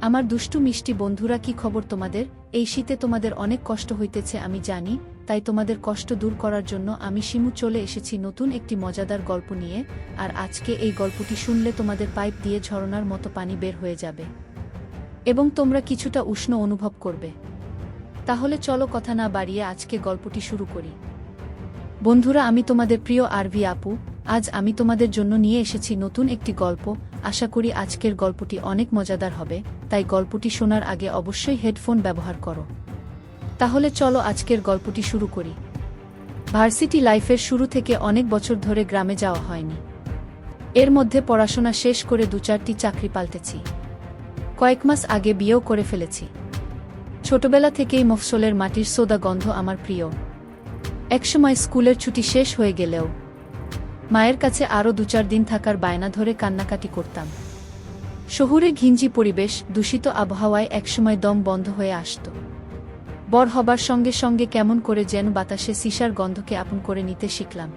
আমার দুষ্টু মিষ্টি বন্ধুরা, কি খবর তোমাদের? এই শীতে তোমাদের অনেক কষ্ট হইতেছে আমি জানি, তাই তোমাদের কষ্ট দূর করার জন্য আমি শিমু চলে এসেছি নতুন একটি মজাদার গল্প নিয়ে। আর আজকে এই গল্পটি শুনলে তোমাদের পাইপ দিয়ে ঝরনার মতো পানি বের হয়ে যাবে এবং তোমরা কিছুটা উষ্ণ অনুভব করবে। তাহলে চলো কথা না বাড়িয়ে আজকে গল্পটি শুরু করি। বন্ধুরা, আমি তোমাদের প্রিয় আরভি আপু। আজ আমি তোমাদের জন্য নিয়ে এসেছি নতুন একটি গল্প। আশা করি আজকের গল্পটি অনেক মজাদার হবে, তাই গল্পটি শোনার আগে অবশ্যই হেডফোন ব্যবহার করো। তাহলে চলো আজকের গল্পটি শুরু করি। ভার্সিটি লাইফের শুরু থেকে অনেক বছর ধরে গ্রামে যাওয়া হয়নি। এর মধ্যে পড়াশোনা শেষ করে 2-4টি চাকরি পাল্টেছি। কয়েক মাস আগে বিয়েও করে ফেলেছি। ছোটবেলা থেকেই মফস্বলের মাটির সোদা গন্ধ আমার প্রিয়। একসময় স্কুলের ছুটি শেষ হয়ে গেলেও মায়ের কাছে আরও 2-4 দিন থাকার বায়না ধরে কান্নাকাটি করতাম। শহুরে ঘিঞ্জি পরিবেশ, দূষিত আবহাওয়ায় একসময় দম বন্ধ হয়ে আসত। বড় হবার সঙ্গে সঙ্গে কেমন করে যেন বাতাসে সিসার গন্ধকে আপন করে নিতে শিখলাম।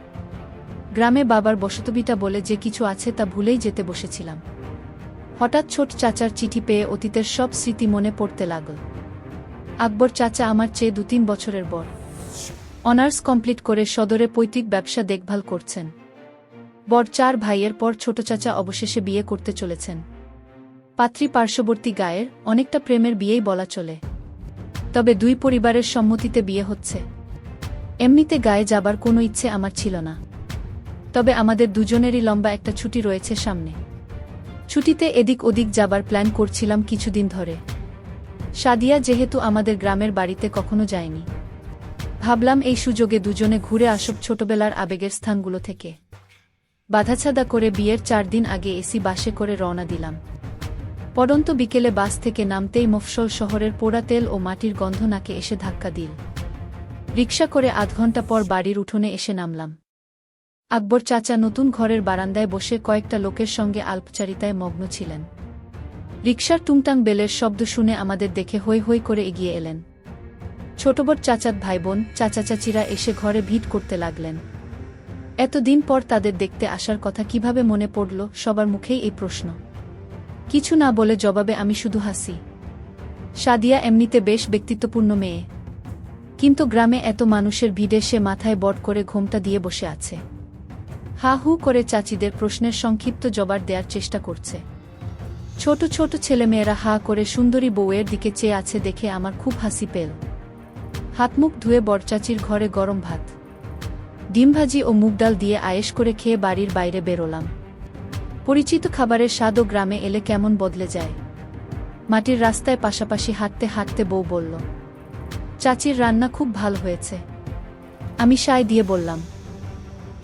গ্রামে বাবার বসতভিটা বলে যে কিছু আছে তা ভুলেই যেতে বসেছিলাম। হঠাৎ ছোট চাচার চিঠি পেয়ে অতীতের সব স্মৃতি মনে পড়তে লাগল। আকবর চাচা আমার চেয়ে 2-3 বছরের বড়। অনার্স কমপ্লিট করে সদরে পৈতৃক ব্যবসা দেখভাল করছেন। বড় 4 ভাইয়ের পর ছোট চাচা অবশেষে বিয়ে করতে চলেছেন। পাত্রী পার্শ্ববর্তী গায়ের, অনেকটা প্রেমের বিয়েই বলা চলে। তবে 2 পরিবারের সম্মতিতে বিয়ে হচ্ছে। এমনিতে গায়ে যাবার কোনো ইচ্ছে আমার ছিল না। তবে আমাদের দুজনেরই লম্বা একটা ছুটি রয়েছে সামনে। ছুটিতে এদিক ওদিক যাবার প্ল্যান করছিলাম কিছুদিন ধরে। সাদিয়া যেহেতু আমাদের গ্রামের বাড়িতে কখনো যায়নি, ভাবলাম এই সুযোগে দুজনে ঘুরে আসব ছোটবেলার আবেগের স্থানগুলো থেকে। বাধাছাদা করে বিয়ের 4 দিন আগে এসি বাসে করে রওনা দিলাম। পড়ন্ত বিকেলে বাস থেকে নামতেই মফস্বল শহরের পোড়া তেল ও মাটির গন্ধ নাকে এসে ধাক্কা দিল। রিকশা করে আধ ঘন্টা পর বাড়ির উঠোনে এসে নামলাম। আকবর চাচা নতুন ঘরের বারান্দায় বসে কয়েকটা লোকের সঙ্গে আল্পচারিতায় মগ্ন ছিলেন। রিকশার টুংটাং বেলের শব্দ শুনে আমাদের দেখে হৈ হৈ করে এগিয়ে এলেন। ছোটবড় চাচাত ভাইবোন, চাচা চাচিরা এসে ঘরে ভিড় করতে লাগলেন। এতদিন পর তাদের দেখতে আসার কথা কিভাবে মনে পড়ল, সবার মুখেই এই প্রশ্ন। কিছু না বলে জবাবে আমি শুধু হাসি। সাদিয়া এমনিতে বেশ ব্যক্তিত্বপূর্ণ মেয়ে, কিন্তু গ্রামে এত মানুষের ভিড়ে সে মাথায় বট করে ঘোমটা দিয়ে বসে আছে। হা হু করে চাচিদের প্রশ্নের সংক্ষিপ্ত জবাব দেওয়ার চেষ্টা করছে। ছোট ছোট ছেলেমেয়েরা হা করে সুন্দরী বউয়ের দিকে চেয়ে আছে দেখে আমার খুব হাসি পেল। হাতমুখ ধুয়ে বড়চাচির ঘরে গরম ভাত, ডিম ভাজি ও মুগ ডাল দিয়ে আয়েশ করে খেয়ে বাড়ির বাইরে বেরোলাম। পরিচিত খাবারের স্বাদও গ্রামে এলে কেমন বদলে যায়। মাটির রাস্তায় পাশাপাশি হাঁটতে হাঁটতে বউ বলল, চাচির রান্না খুব ভালো হয়েছে। আমি সায় দিয়ে বললাম,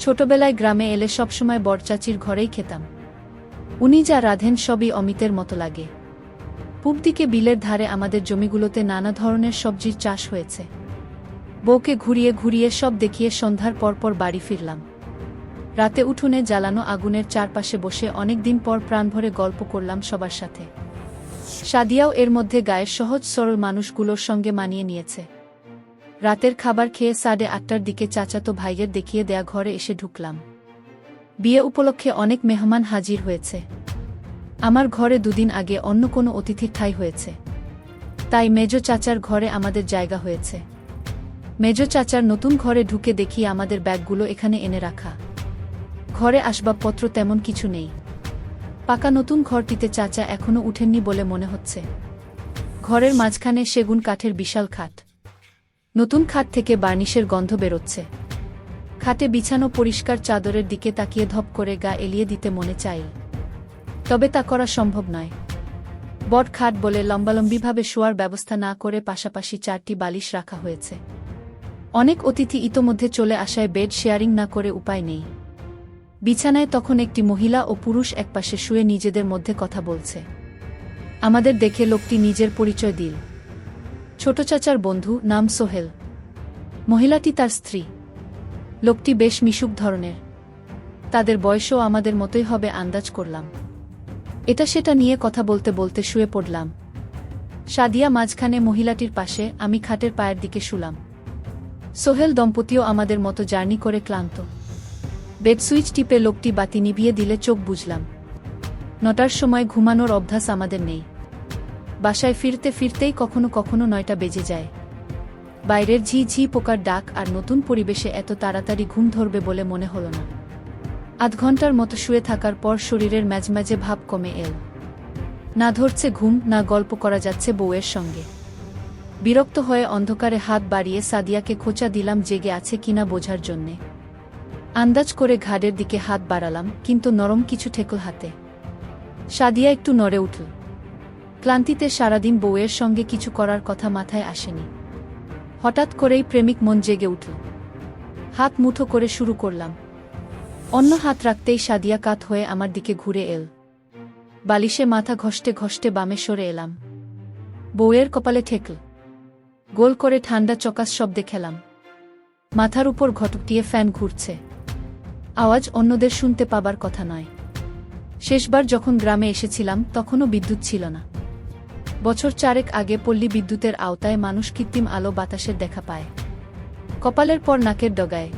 ছোটবেলায় গ্রামে এলে সবসময় বড়চাচির ঘরেই খেতাম। উনি যা রাঁধেন সবই অমিতের মতো লাগে। পূব দিকে বিলের ধারে আমাদের জমিগুলোতে নানা ধরনের সবজির চাষ হয়েছে। বউকে ঘুরিয়ে ঘুরিয়ে সব দেখিয়ে সন্ধ্যার পরপর বাড়ি ফিরলাম। রাতে উঠোনে জ্বালানো আগুনের চারপাশে বসে অনেক দিন পর প্রাণভরে গল্প করলাম সবার সাথে। সাদিয়াও এর মধ্যে গায়ের সহজ সরল মানুষগুলোর সঙ্গে মানিয়ে নিয়েছে। রাতের খাবার খেয়ে 8:30টার দিকে চাচাতো ভাইয়ের দেখিয়ে দেয়া ঘরে এসে ঢুকলাম। বিয়ে উপলক্ষে অনেক মেহমান হাজির হয়েছে। আমার ঘরে 2 দিন আগে অন্য কোনো অতিথির ঠাঁই হয়েছে, তাই মেজো চাচার ঘরে আমাদের জায়গা হয়েছে। মেজো চাচার নতুন ঘরে ঢুকে দেখি আমাদের ব্যাগগুলো এখানে এনে রাখা। ঘরে আসবাবপত্র তেমন কিছু নেই। পাকা নতুন ঘরটিতে চাচা এখনো উঠেননি বলে মনে হচ্ছে। ঘরের মাঝখানে সেগুন কাঠের বিশাল খাট। নতুন খাট থেকে বার্নিশের গন্ধ বেরোচ্ছে। খাটে বিছানো পরিষ্কার চাদরের দিকে তাকিয়ে ধপ করে গা এলিয়ে দিতে মনে চাই, তবে তা করা সম্ভব নয়। বট খাট বলে লম্বালম্বিভাবে শোয়ার ব্যবস্থা না করে পাশাপাশি 4টি বালিশ রাখা হয়েছে। অনেক অতিথি ইতোমধ্যে চলে আসায় বেড শেয়ারিং না করে উপায় নেই। বিছানায় তখন একটি মহিলা ও পুরুষ একপাশে শুয়ে নিজেদের মধ্যে কথা বলছে। আমাদের দেখে লোকটি নিজের পরিচয় দিল। ছোট চাচার বন্ধু, নাম সোহেল। মহিলাটি তার স্ত্রী। লোকটি বেশ মিশুক ধরনের। তাদের বয়সও আমাদের মতোই হবে আন্দাজ করলাম। এটা সেটা নিয়ে কথা বলতে বলতে শুয়ে পড়লাম। সাদিয়া মাঝখানে মহিলাটির পাশে, আমি খাটের পায়ের দিকে শুলাম। সোহেল দম্পতিও আমাদের মতো জার্নি করে ক্লান্ত। বেড সুইচ টিপে লোকটি বাতি নিভিয়ে দিলে চোখ বুঝলাম। 9টার সময় ঘুমানোর অভ্যাস আমাদের নেই। বাসায় ফিরতে ফিরতেই কখনো কখনো 9টা বেজে যায়। বাইরের ঝি ঝি পোকার ডাক আর নতুন পরিবেশে এত তাড়াতাড়ি ঘুম ধরবে বলে মনে হলো না। আধ ঘন্টার মতো শুয়ে থাকার পর শরীরের ম্যাজম্যাজে ভাব কমে এল। না ধরছে ঘুম, না গল্প করা যাচ্ছে বউয়ের সঙ্গে। বিরক্ত হয়ে অন্ধকারে হাত বাড়িয়ে সাদিয়াকে খোঁচা দিলাম জেগে আছে কিনা বোঝার জন্যে। আন্দাজ করে ঘাড়ের দিকে হাত বাড়ালাম, কিন্তু নরম কিছু ঠেকল হাতে। সাদিয়া একটু নড়ে উঠল। ক্লান্তিতে সারাদিন বউয়ের সঙ্গে কিছু করার কথা মাথায় আসেনি। হঠাৎ করেই প্রেমিক মন জেগে উঠল। হাত মুঠো করে শুরু করলাম। অন্য হাত রাখতেই সাদিয়া কাত হয়ে আমার দিকে ঘুরে এল। বালিশে মাথা ঘষ্টে ঘষ্টে বামে সরে এলাম। বউয়ের কপালে ঠেকল। গোল করে ঠান্ডা চকাস শব্দে খেলাম। মাথার উপর ঘটকটিয়ে ফ্যান ঘুরছে। আওয়াজ অন্যদের শুনতে পাবার কথা নয়। শেষবার যখন গ্রামে এসেছিলাম তখনও বিদ্যুৎ ছিল না। বছর 4 আগে পল্লী বিদ্যুতের আওতায় মানুষ কৃত্রিম আলো বাতাসের দেখা পায়। কপালের পর নাকের ডগায়,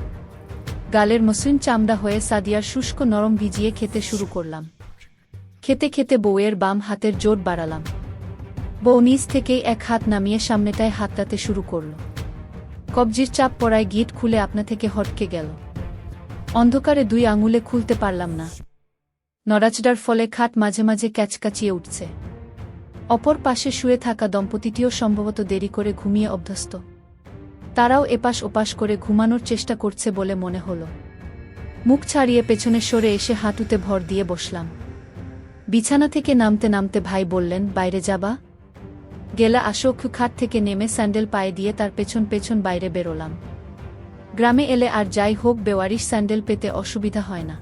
গালের মসৃণ চামড়া হয়ে সাদিয়ার শুষ্ক নরম ভিজিয়ে খেতে শুরু করলাম। খেতে খেতে বউয়ের বাম হাতের জোর বাড়ালাম। বউ নিজ থেকেই এক হাত নামিয়ে সামনেটায় হাতটাতে শুরু করল। কবজির চাপ পড়ায় গিট খুলে আপনা থেকে হটকে গেল। অন্ধকারে 2 আঙুলে খুলতে পারলাম না। নড়াচড়ার ফলে খাট মাঝে মাঝে ক্যাচকাচিয়ে উঠছে। অপর পাশে শুয়ে থাকা দম্পতিটিও সম্ভবত দেরি করে ঘুমিয়ে অভ্যস্ত। তারাও এপাশ ওপাশ করে ঘুমানোর চেষ্টা করছে বলে মনে হলো। মুখ ছাড়িয়ে পেছনে সরে এসে হাঁটুতে ভর দিয়ে বসলাম। বিছানা থেকে নামতে নামতে ভাই বললেন, বাইরে যাবা? গেলা আসো। খাট থেকে নেমে স্যান্ডেল পায়ে দিয়ে তার পেছন পেছন বাইরে বেরোলাম। গ্রামে এলে আর যাই হোক বেওয়ারিশ স্যান্ডেল পেতে অসুবিধা হয় না।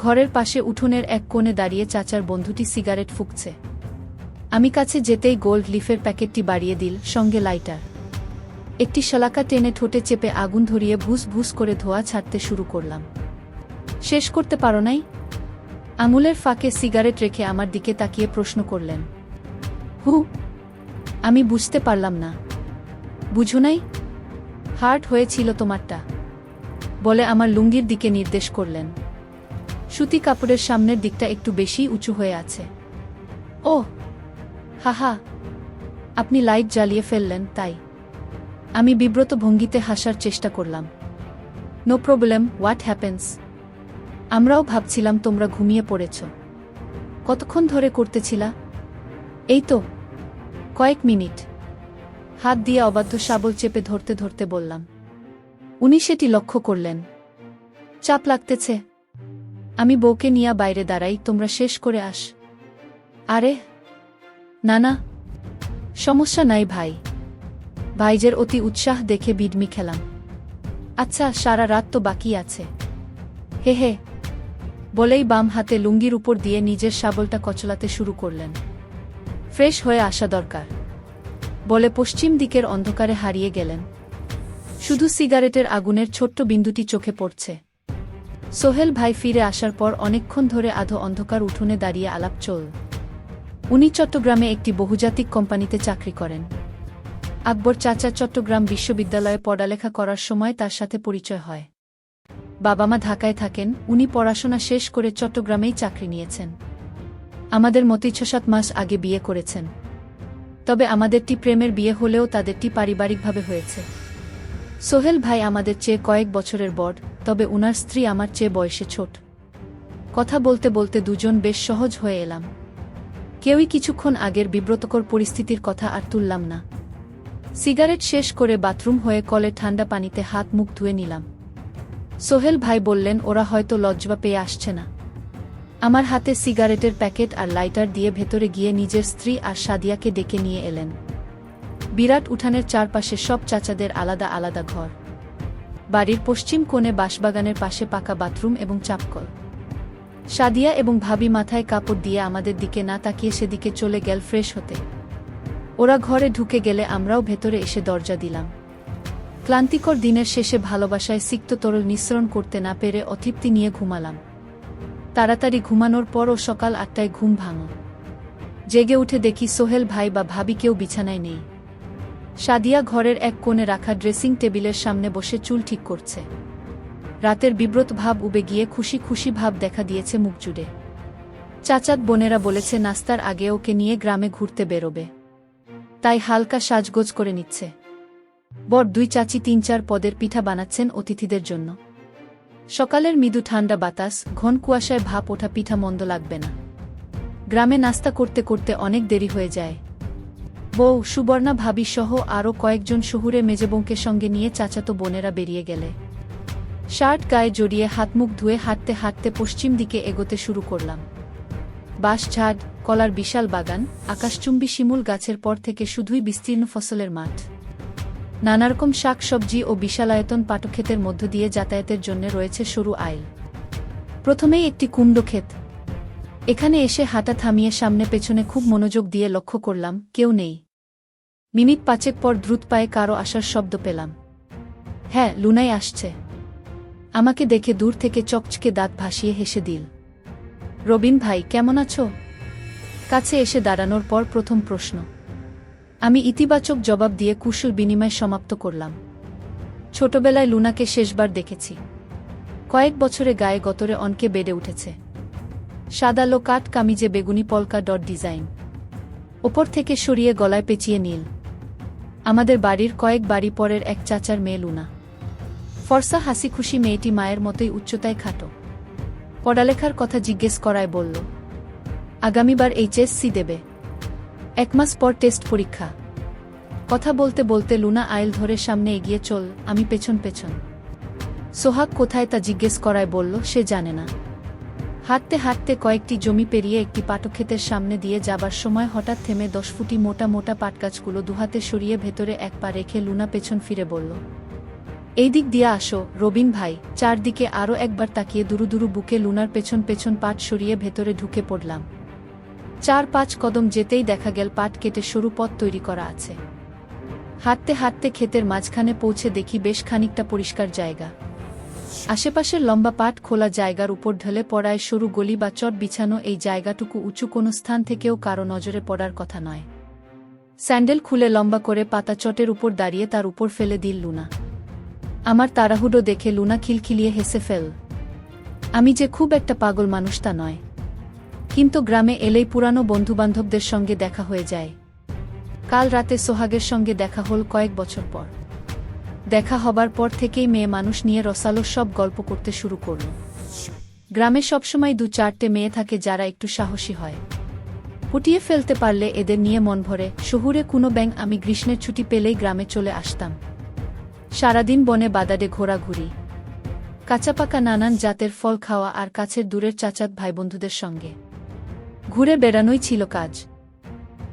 ঘরের পাশে উঠোনের এক কোণে দাঁড়িয়ে চাচার বন্ধুটি সিগারেট ফুঁকছে। আমি কাছে যেতেই গোল্ড লিফের প্যাকেটটি বাড়িয়ে দিল, সঙ্গে লাইটার। একটি শলাকা টেনে ঠোঁটে চেপে আগুন ধরিয়ে ভুস ভুস করে ধোঁয়া ছাড়তে শুরু করলাম। শেষ করতে পারো নাই? আঙুলের ফাঁকে সিগারেট রেখে আমার দিকে তাকিয়ে প্রশ্ন করলেন। হু, আমি বুঝতে পারলাম না। বুঝো নাই? হার্ট হয়েছিল তোমারটা, বলে আমার লুঙ্গির দিকে নির্দেশ করলেন। সুতি কাপড়ের সামনের দিকটা একটু বেশি উঁচু হয়ে আছে। ও হাহা, আপনি লাইট জ্বালিয়ে ফেললেন তাই? আমি বিব্রত ভঙ্গিতে হাসার চেষ্টা করলাম। No problem, what happens? আমরাও ভাবছিলাম তোমরা ঘুমিয়ে পড়েছ। কতক্ষণ ধরে করতেছিলা? এই তো কয়েক মিনিট। হাত দিয়ে অবাধ্য শাবল চেপে ধরতে ধরতে বললাম। উনি সেটি লক্ষ্য করলেন। চাপ লাগতেছে। আমি বউকে নিয়ে বাইরে দাঁড়াই, তোমরা শেষ করে আস। আরে না না, সমস্যা নাই ভাই। ভাইজের অতি উৎসাহ দেখে বিডমি খেলাম। আচ্ছা, সারা রাত তো বাকি আছে। হে হে বলেই বাম হাতে লুঙ্গির উপর দিয়ে নিজের শাবলটা কচলাতে শুরু করলেন। ফ্রেশ হয়ে আসা দরকার, বলে পশ্চিম দিকের অন্ধকারে হারিয়ে গেলেন। শুধু সিগারেটের আগুনের ছোট্ট বিন্দুটি চোখে পড়ছে। সোহেল ভাই ফিরে আসার পর অনেকক্ষণ ধরে আধো অন্ধকার উঠোনে দাঁড়িয়ে আলাপ চল। উনি চট্টগ্রামে একটি বহুজাতিক কোম্পানিতে চাকরি করেন। আকবর চাচা চট্টগ্রাম বিশ্ববিদ্যালয়ে পড়ালেখা করার সময় তার সাথে পরিচয় হয়। বাবা মা ঢাকায় থাকেন, উনি পড়াশোনা শেষ করে চট্টগ্রামেই চাকরি নিয়েছেন। আমাদের মতোই 6-7 মাস আগে বিয়ে করেছেন। তবে আমাদেরটি প্রেমের বিয়ে হলেও তাদেরটি পারিবারিকভাবে হয়েছে। সোহেল ভাই আমাদের চেয়ে কয়েক বছরের বড়, তবে উনার স্ত্রী আমার চেয়ে বয়সে ছোট। কথা বলতে বলতে দুজন বেশ সহজ হয়ে এলাম। কেউই কিছুক্ষণ আগের বিব্রতকর পরিস্থিতির কথা আর তুললাম না। সিগারেট শেষ করে বাথরুম হয়ে কলে ঠান্ডা পানিতে হাত মুখ ধুয়ে নিলাম। সোহেল ভাই বললেন, ওরা হয়তো লজ্জা পেয়ে আসছে না। আমার হাতে সিগারেটের প্যাকেট আর লাইটার দিয়ে ভেতরে গিয়ে নিজের স্ত্রী আর সাদিয়াকে ডেকে নিয়ে এলেন। বিরাট উঠানের চারপাশে সব চাচাদের আলাদা আলাদা ঘর। বাড়ির পশ্চিম কোণে বাঁশবাগানের পাশে পাকা বাথরুম এবং চাপকল। সাদিয়া এবং ভাবি মাথায় কাপড় দিয়ে আমাদের দিকে না তাকিয়ে সেদিকে চলে গেল ফ্রেশ হতে। ওরা ঘরে ঢুকে গেলে আমরাও ভেতরে এসে দরজা দিলাম। ক্লান্তিকর দিনের শেষে ভালোবাসায় সিক্ত তরল নিঃসরণ করতে না পেরে অতৃপ্তি নিয়ে ঘুমালাম। তাড়াতাড়ি ঘুমানোর পরও সকাল 8টায় ঘুম ভাঙল। জেগে উঠে দেখি সোহেল ভাই বা ভাবি কেউ বিছানায় নেই। সাদিয়া ঘরের এক কোণে রাখা ড্রেসিং টেবিলের সামনে বসে চুল ঠিক করছে। রাতের বিব্রত ভাব উবে গিয়ে খুশি খুশি ভাব দেখা দিয়েছে মুখ জুড়ে। চাচাত বোনেরা বলেছে নাস্তার আগে ওকে নিয়ে গ্রামে ঘুরতে বেরোবে, তাই হালকা সাজগোজ করে নিচ্ছে। বড় দুই চাচি ৩-৪ পদের পিঠা বানাচ্ছেন অতিথিদের জন্য। সকালের মৃদু ঠান্ডা বাতাস, ঘন কুয়াশায় ভাপ ওঠা পিঠা মন্দ লাগবে না। গ্রামে নাস্তা করতে করতে অনেক দেরি হয়ে যায়। বউ, সুবর্ণা ভাবি সহ আরও কয়েকজন শহুরে মেজেবৌকে সঙ্গে নিয়ে চাচাতো বোনেরা বেরিয়ে গেলে শার্ট গায়ে জড়িয়ে হাতমুখ ধুয়ে হাঁটতে হাঁটতে পশ্চিম দিকে এগোতে শুরু করলাম। বাঁশঝাড়, কলার বিশাল বাগান, আকাশচুম্বী শিমুল গাছের পর থেকে শুধুই বিস্তীর্ণ ফসলের মাঠ। নানারকম শাক সবজি ও বিশালায়তন পাটক্ষেতের মধ্য দিয়ে যাতায়াতের জন্য রয়েছে সরু আইল। প্রথমেই একটি কুমড়ো ক্ষেত। এখানে এসে হাঁটা থামিয়ে সামনে পেছনে খুব মনোযোগ দিয়ে লক্ষ্য করলাম, কেউ নেই। মিনিট ৫ পর দ্রুত পায়ে কারো আসার শব্দ পেলাম। হ্যাঁ, লুনাই আসছে। আমাকে দেখে দূর থেকে চকচকে দাঁত ভাসিয়ে হেসে দিল। রবিন ভাই, কেমন আছো? কাছে এসে দাঁড়ানোর পর প্রথম প্রশ্ন। আমি ইতিবাচক জবাব দিয়ে কুশল বিনিময় সমাপ্ত করলাম। ছোটবেলায় লুনাকে শেষবার দেখেছি। কয়েক বছরে গায়ে গতরে অনকে বেড়ে উঠেছে। সাদালো কাট কামিজে বেগুনি পলকা ডট ডিজাইন, ওপর থেকে সরিয়ে গলায় পেঁচিয়ে নীল। আমাদের বাড়ির কয়েক বাড়ি পরের এক চাচার মেয়ে লুনা। ফর্সা হাসি খুশি মেয়েটি মায়ের মতোই উচ্চতায় খাটো। পড়ালেখার কথা জিজ্ঞেস করায় বলল, আগামীবার এইচএসসি দেবে। ১ মাস পর টেস্ট পরীক্ষা। কথা বলতে বলতে লুনা আইল ধরে সামনে এগিয়ে চল, আমি পেছন পেছন। সোহাগ কোথায় তা জিজ্ঞেস করায় বলল সে জানে না। হাঁটতে হাঁটতে কয়েকটি জমি পেরিয়ে একটি পাটক্ষেতের সামনে দিয়ে যাবার সময় হঠাৎ থেমে ১০ ফুটি মোটা মোটা পাটগাছগুলো দুহাতে সরিয়ে ভেতরে এক পা রেখে লুনা পেছন ফিরে বলল, এই দিক দিয়ে আসো রবিন ভাই। চারদিকে আরও একবার তাকিয়ে দুরু দুরু বুকে লুনার পেছন পেছন পাট সরিয়ে ভেতরে ঢুকে পড়লাম। ৪-৫ কদম যেতেই দেখা গেল পাট কেটে সরু পথ তৈরি করা আছে। হাঁটতে হাঁটতে ক্ষেতের মাঝখানে পৌঁছে দেখি বেশ খানিকটা পরিষ্কার জায়গা। আশেপাশের লম্বা পাট খোলা জায়গার উপর ঢলে পড়ায় সরু গলি বা চট বিছানো এই জায়গাটুকু উঁচু কোনো স্থান থেকেও কারো নজরে পড়ার কথা নয়। স্যান্ডেল খুলে লম্বা করে পাতা চটের উপর দাঁড়িয়ে তার উপর ফেলে দিল লুনা। আমার তাড়াহুড়ো দেখে লুনা খিলখিলিয়ে হেসে ফেল। আমি যে খুব একটা পাগল মানুষ তা নয়, কিন্তু গ্রামে এলেই পুরানো বন্ধুবান্ধবদের সঙ্গে দেখা হয়ে যায়। কাল রাতে সোহাগের সঙ্গে দেখা হল কয়েক বছর পর। দেখা হবার পর থেকেই মেয়ে মানুষ নিয়ে রসালো সব গল্প করতে শুরু করল। গ্রামে সবসময় ২-৪টে মেয়ে থাকে যারা একটু সাহসী হয়। ফুটিয়ে ফেলতে পারলে এদের নিয়ে মন ভরে। শহুরে কোনো ব্যাঙ আমি গ্রীষ্মের ছুটি পেলেই গ্রামে চলে আসতাম। সারাদিন বনে বাদাডে ঘোরাঘুরি, কাঁচাপাকা নানান জাতের ফল খাওয়া আর কাছের দূরের চাচাত ভাইবন্ধুদের সঙ্গে ঘুরে বেড়ানোই ছিল কাজ।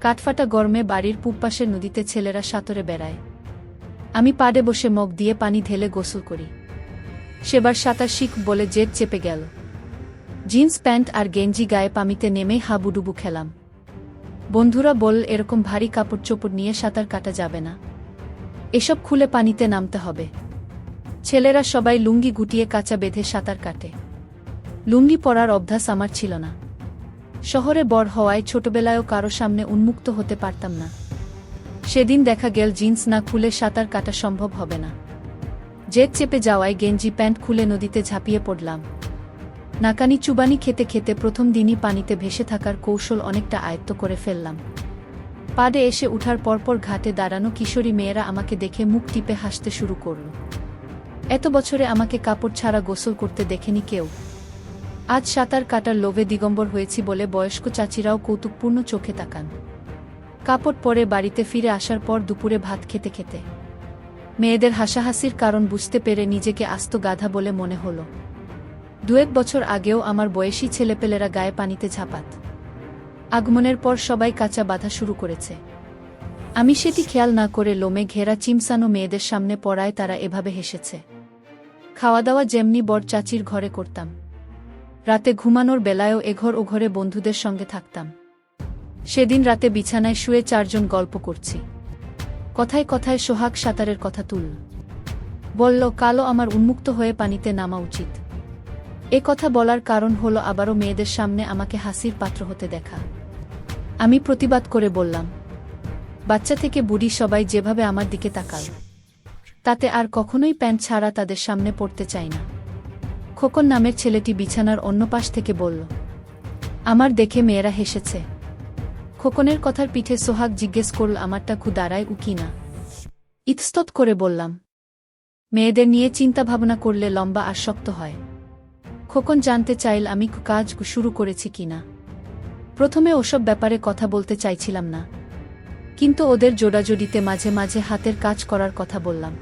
কাঠফাটা গরমে বাড়ির পূবপাশের নদীতে ছেলেরা সাঁতরে বেড়ায়। আমি পাড়ে বসে মগ দিয়ে পানি ঢেলে গোসল করি। সেবার সাঁতার শিখ বলে জেদ চেপে গেল। জিন্স প্যান্ট আর গেঞ্জি গায়ে পানিতে নেমেই হাবুডুবু খেলাম। বন্ধুরা বল, এরকম ভারী কাপড় চোপড় নিয়ে সাঁতার কাটা যাবে না, এসব খুলে পানিতে নামতে হবে। ছেলেরা সবাই লুঙ্গি গুটিয়ে কাঁচা বেঁধে সাঁতার কাটে। লুঙ্গি পরার অভ্যাস আমার ছিল না। শহরে বড় হওয়ায় ছোটবেলায়ও কারো সামনে উন্মুক্ত হতে পারতাম না। সেদিন দেখা গেল জিন্স না খুলে সাঁতার কাটা সম্ভব হবে না। জেদ চেপে যাওয়ায় গেঞ্জি প্যান্ট খুলে নদীতে ঝাঁপিয়ে পড়লাম। নাকানি চুবানি খেতে খেতে প্রথম দিনই পানিতে ভেসে থাকার কৌশল অনেকটা আয়ত্ত করে ফেললাম। পাড়ে এসে উঠার পরপর ঘাটে দাঁড়ানো কিশোরী মেয়েরা আমাকে দেখে মুখ টিপে হাসতে শুরু করল। এত বছরে আমাকে কাপড় ছাড়া গোসল করতে দেখেনি কেউ। আজ সাঁতার কাটার লোভে দিগম্বর হয়েছি বলে বয়স্ক চাচিরাও কৌতুকপূর্ণ চোখে তাকান। কাপড় পরে বাড়িতে ফিরে আসার পর দুপুরে ভাত খেতে খেতে মেয়েদের হাসাহাসির কারণ বুঝতে পেরে নিজেকে আস্ত গাধা বলে মনে হল। ২-১ বছর আগেও আমার বয়সী ছেলেপেলেরা গায়ে পানিতে ঝাঁপাত। আগমনের পর সবাই কাঁচা বাঁধা শুরু করেছে। আমি সেটি খেয়াল না করে লোমে ঘেরা চিমসানো মেয়েদের সামনে পড়ায় তারা এভাবে হেসেছে। খাওয়া দাওয়া যেমনি বড় চাচির ঘরে করতাম, রাতে ঘুমানোর বেলায়ও এঘর ওঘরে বন্ধুদের সঙ্গে থাকতাম। সেদিন রাতে বিছানায় শুয়ে ৪ জন গল্প করছি। কথায় কথায় সোহাগ সাঁতারের কথা তুলল। বলল, কালও আমার উন্মুক্ত হয়ে পানিতে নামা উচিত। এ কথা বলার কারণ হলো আবারও মেয়েদের সামনে আমাকে হাসির পাত্র হতে দেখা। আমি প্রতিবাদ করে বললাম, বাচ্চা থেকে বুড়ি সবাই যেভাবে আমার দিকে তাকাল, তাতে আর কখনোই প্যান্ট ছাড়া তাদের সামনে পড়তে চাই না। খোকন নামের ছেলেটি বিছানার অন্য পাশ থেকে বলল, আমার দেখে মেয়েরা হেসেছে। খোকনের কথার পিঠে সোহাগ জিজ্ঞেস করল আমারটা খু দাঁড়ায় উকি না। ইতস্তত করে বললাম, মেয়েদের নিয়ে চিন্তা ভাবনা করলে লম্বা আর শক্ত হয়। খোকন জানতে চাইল আমি কাজ শুরু করেছি কিনা। প্রথমে ওসব ব্যাপারে কথা বলতে চাইছিলাম না, কিন্তু ওদের জোড়াজোড়িতে মাঝে মাঝে হাতের কাজ করার কথা বললাম।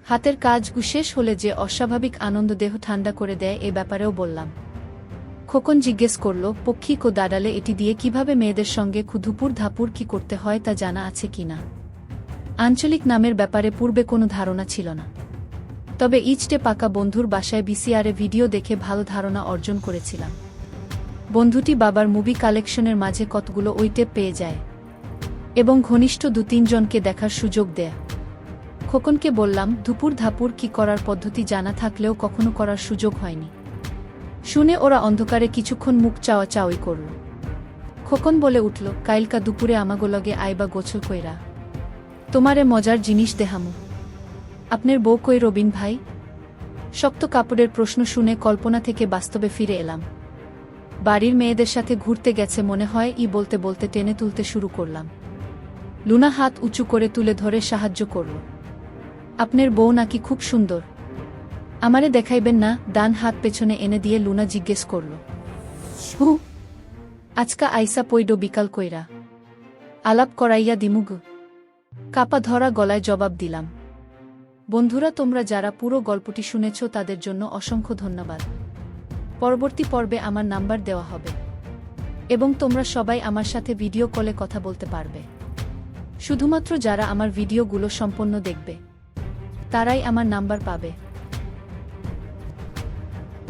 হাতের কাজ শেষ হলে যে অস্বাভাবিক আনন্দ দেহ ঠান্ডা করে দেয় এ ব্যাপারেও বললাম। খোকন জিজ্ঞেস করল, পক্ষী কো দাঁড়ালে এটি দিয়ে কিভাবে মেয়েদের সঙ্গে দুপুর ধাপুর কি করতে হয় তা জানা আছে কিনা। আঞ্চলিক নামের ব্যাপারে পূর্বে কোনো ধারণা ছিল না, তবে ইচটে পাকা বন্ধুর বাসায় ভিসিআরে ভিডিও দেখে ভালো ধারণা অর্জন করেছিলাম। বন্ধুটি বাবার মুভি কালেকশনের মাঝে কতগুলো ওই টেপ পেয়ে যায় এবং ঘনিষ্ঠ ২-৩ জনকে দেখার সুযোগ দেয়। খোকনকে বললাম, দুপুর ধাপুর কি করার পদ্ধতি জানা থাকলেও কখনো করার সুযোগ হয়নি। শুনে ওরা অন্ধকারে কিছুক্ষণ মুখ চাওয়া চাওয়ি করল। খোকন বলে উঠল, কাইলকা দুপুরে আমাগোলগে আইবা গোছল কইরা, তোমারে মজার জিনিস দেহামু। আপনার বউ কই রবিন ভাই? শক্ত কাপড়ের প্রশ্ন শুনে কল্পনা থেকে বাস্তবে ফিরে এলাম। বাড়ির মেয়েদের সাথে ঘুরতে গেছে মনে হয় বলতে বলতে টেনে তুলতে শুরু করলাম। লুনা হাত উঁচু করে তুলে ধরে সাহায্য করল। আপনার বউ নাকি খুব সুন্দর, আমারে দেখাইবেন না? ডান হাত পেছনে এনে দিয়ে লুনা জিজ্ঞেস করল। হু, আজকা আইসা পইডো বিকাল কইরা, আলাপ করাইয়া দিমুগ। কাপা ধরা গলায় জবাব দিলাম। বন্ধুরা, তোমরা যারা পুরো গল্পটি শুনেছ তাদের জন্য অসংখ্য ধন্যবাদ। পরবর্তী পর্বে আমার নাম্বার দেওয়া হবে এবং তোমরা সবাই আমার সাথে ভিডিও কলে কথা বলতে পারবে। শুধুমাত্র যারা আমার ভিডিওগুলো সম্পূর্ণ দেখবে তারাই আমার নাম্বার পাবে।